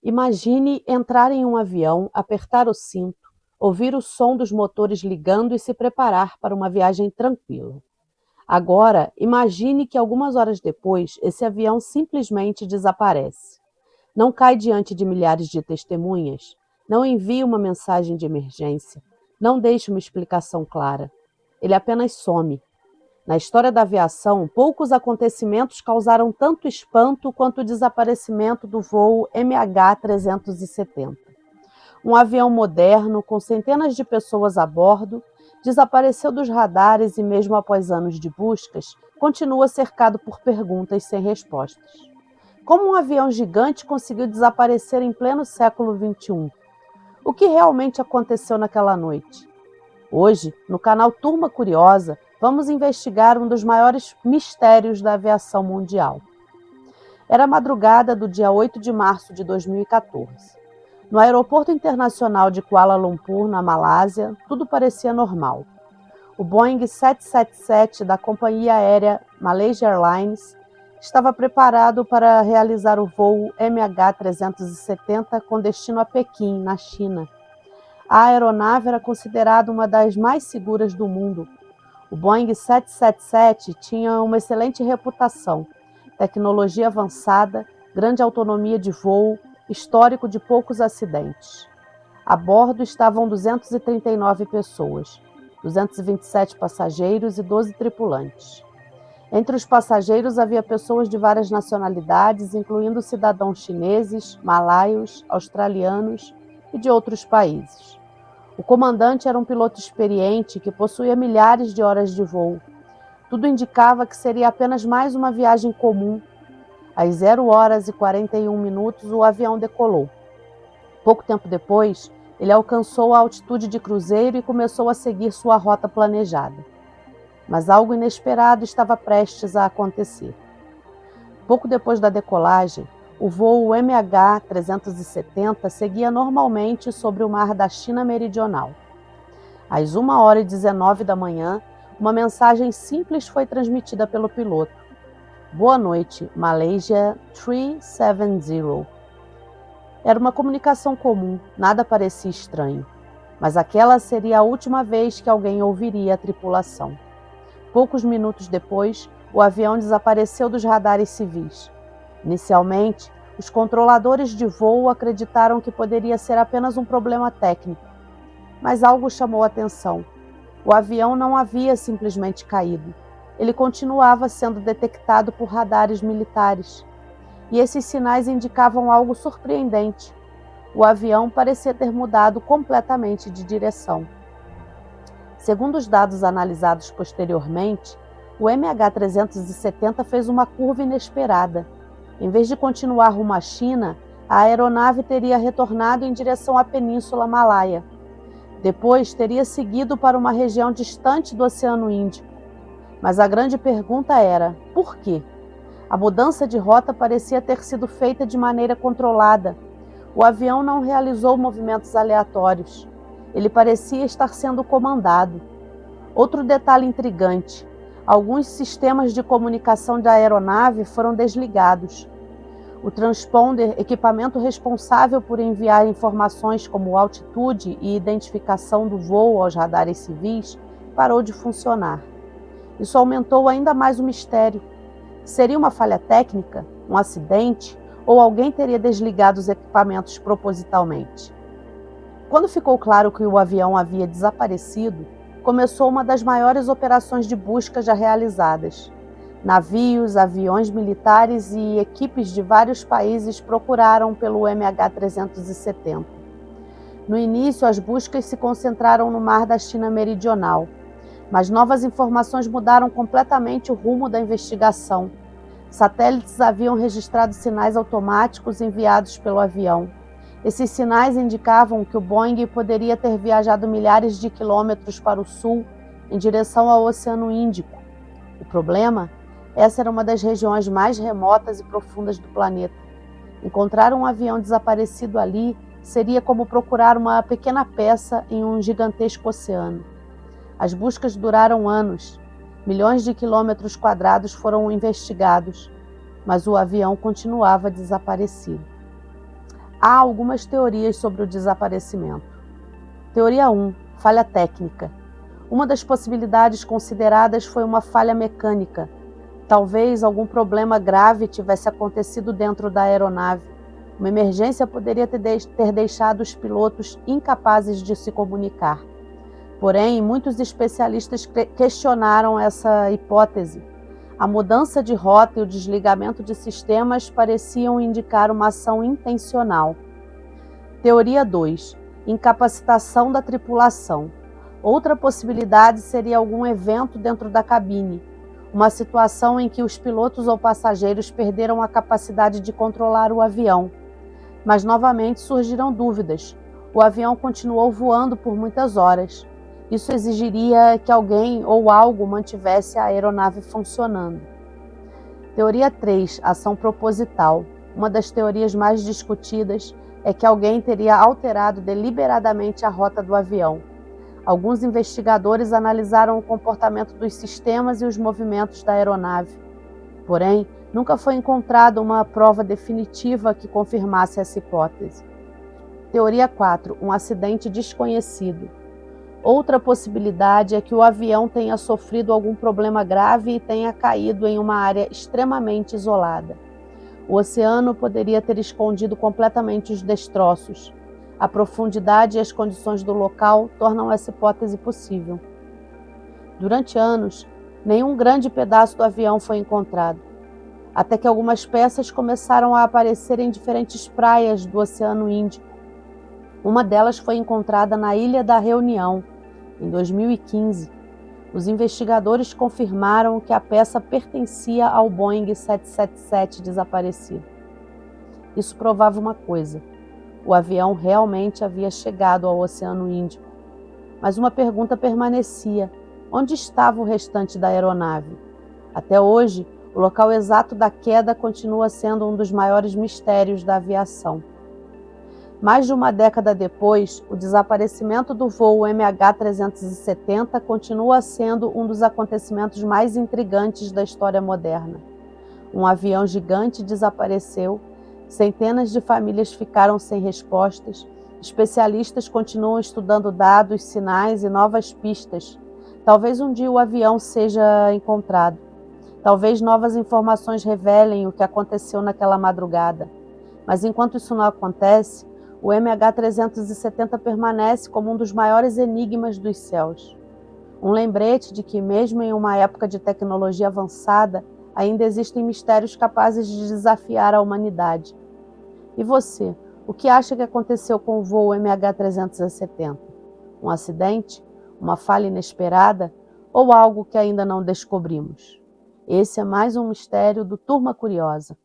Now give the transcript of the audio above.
Imagine entrar em um avião, apertar o cinto, ouvir o som dos motores ligando e se preparar para uma viagem tranquila. Agora, imagine que algumas horas depois, esse avião simplesmente desaparece. Não cai diante de milhares de testemunhas, não envia uma mensagem de emergência, não deixa uma explicação clara. Ele apenas some. Na história da aviação, poucos acontecimentos causaram tanto espanto quanto o desaparecimento do voo MH370. Um avião moderno, com centenas de pessoas a bordo, desapareceu dos radares e, mesmo após anos de buscas, continua cercado por perguntas sem respostas. Como um avião gigante conseguiu desaparecer em pleno século XXI? O que realmente aconteceu naquela noite? Hoje, no canal Turma Curiosa, vamos investigar um dos maiores mistérios da aviação mundial. Era a madrugada do dia 8 de março de 2014. No aeroporto internacional de Kuala Lumpur, na Malásia, tudo parecia normal. O Boeing 777 da companhia aérea Malaysia Airlines estava preparado para realizar o voo MH370 com destino a Pequim, na China. A aeronave era considerada uma das mais seguras do mundo. O Boeing 777 tinha uma excelente reputação, tecnologia avançada, grande autonomia de voo, histórico de poucos acidentes. A bordo estavam 239 pessoas, 227 passageiros e 12 tripulantes. Entre os passageiros havia pessoas de várias nacionalidades, incluindo cidadãos chineses, malaios, australianos e de outros países. O comandante era um piloto experiente que possuía milhares de horas de voo. Tudo indicava que seria apenas mais uma viagem comum. Às 0h41 o avião decolou. Pouco tempo depois, ele alcançou a altitude de cruzeiro e começou a seguir sua rota planejada. Mas algo inesperado estava prestes a acontecer. Pouco depois da decolagem, o voo MH370 seguia normalmente sobre o mar da China Meridional. Às 1h19 da manhã, uma mensagem simples foi transmitida pelo piloto. Boa noite, Malaysia 370. Era uma comunicação comum, nada parecia estranho. Mas aquela seria a última vez que alguém ouviria a tripulação. Poucos minutos depois, o avião desapareceu dos radares civis. Inicialmente, os controladores de voo acreditaram que poderia ser apenas um problema técnico. Mas algo chamou a atenção. O avião não havia simplesmente caído. Ele continuava sendo detectado por radares militares. E esses sinais indicavam algo surpreendente. O avião parecia ter mudado completamente de direção. Segundo os dados analisados posteriormente, o MH370 fez uma curva inesperada. Em vez de continuar rumo à China, a aeronave teria retornado em direção à Península Malaia. Depois, teria seguido para uma região distante do Oceano Índico. Mas a grande pergunta era, por quê? A mudança de rota parecia ter sido feita de maneira controlada. O avião não realizou movimentos aleatórios. Ele parecia estar sendo comandado. Outro detalhe intrigante: alguns sistemas de comunicação da aeronave foram desligados. O transponder, equipamento responsável por enviar informações como altitude e identificação do voo aos radares civis, parou de funcionar. Isso aumentou ainda mais o mistério. Seria uma falha técnica, um acidente, ou alguém teria desligado os equipamentos propositalmente? Quando ficou claro que o avião havia desaparecido, começou uma das maiores operações de busca já realizadas. Navios, aviões militares e equipes de vários países procuraram pelo MH370. No início, as buscas se concentraram no mar da China Meridional, mas novas informações mudaram completamente o rumo da investigação. Satélites haviam registrado sinais automáticos enviados pelo avião. Esses sinais indicavam que o Boeing poderia ter viajado milhares de quilômetros para o sul, em direção ao Oceano Índico. O problema? Essa era uma das regiões mais remotas e profundas do planeta. Encontrar um avião desaparecido ali seria como procurar uma pequena peça em um gigantesco oceano. As buscas duraram anos. Milhões de quilômetros quadrados foram investigados, mas o avião continuava desaparecido. Há algumas teorias sobre o desaparecimento. Teoria 1. Falha técnica. Uma das possibilidades consideradas foi uma falha mecânica. Talvez algum problema grave tivesse acontecido dentro da aeronave. Uma emergência poderia ter deixado os pilotos incapazes de se comunicar. Porém, muitos especialistas questionaram essa hipótese. A mudança de rota e o desligamento de sistemas pareciam indicar uma ação intencional. Teoria 2. Incapacitação da tripulação. Outra possibilidade seria algum evento dentro da cabine, uma situação em que os pilotos ou passageiros perderam a capacidade de controlar o avião. Mas novamente surgiram dúvidas. O avião continuou voando por muitas horas. Isso exigiria que alguém ou algo mantivesse a aeronave funcionando. Teoria 3. Ação proposital. Uma das teorias mais discutidas é que alguém teria alterado deliberadamente a rota do avião. Alguns investigadores analisaram o comportamento dos sistemas e os movimentos da aeronave. Porém, nunca foi encontrada uma prova definitiva que confirmasse essa hipótese. Teoria 4. Um acidente desconhecido. Outra possibilidade é que o avião tenha sofrido algum problema grave e tenha caído em uma área extremamente isolada. O oceano poderia ter escondido completamente os destroços. A profundidade e as condições do local tornam essa hipótese possível. Durante anos, nenhum grande pedaço do avião foi encontrado, até que algumas peças começaram a aparecer em diferentes praias do Oceano Índico. Uma delas foi encontrada na Ilha da Reunião, em 2015. Os investigadores confirmaram que a peça pertencia ao Boeing 777 desaparecido. Isso provava uma coisa: o avião realmente havia chegado ao Oceano Índico. Mas uma pergunta permanecia: onde estava o restante da aeronave? Até hoje, o local exato da queda continua sendo um dos maiores mistérios da aviação. Mais de uma década depois, o desaparecimento do voo MH370 continua sendo um dos acontecimentos mais intrigantes da história moderna. Um avião gigante desapareceu, centenas de famílias ficaram sem respostas, especialistas continuam estudando dados, sinais e novas pistas. Talvez um dia o avião seja encontrado. Talvez novas informações revelem o que aconteceu naquela madrugada. Mas enquanto isso não acontece, o MH370 permanece como um dos maiores enigmas dos céus. Um lembrete de que, mesmo em uma época de tecnologia avançada, ainda existem mistérios capazes de desafiar a humanidade. E você, o que acha que aconteceu com o voo MH370? Um acidente? Uma falha inesperada? Ou algo que ainda não descobrimos? Esse é mais um mistério do Turma Curiosa.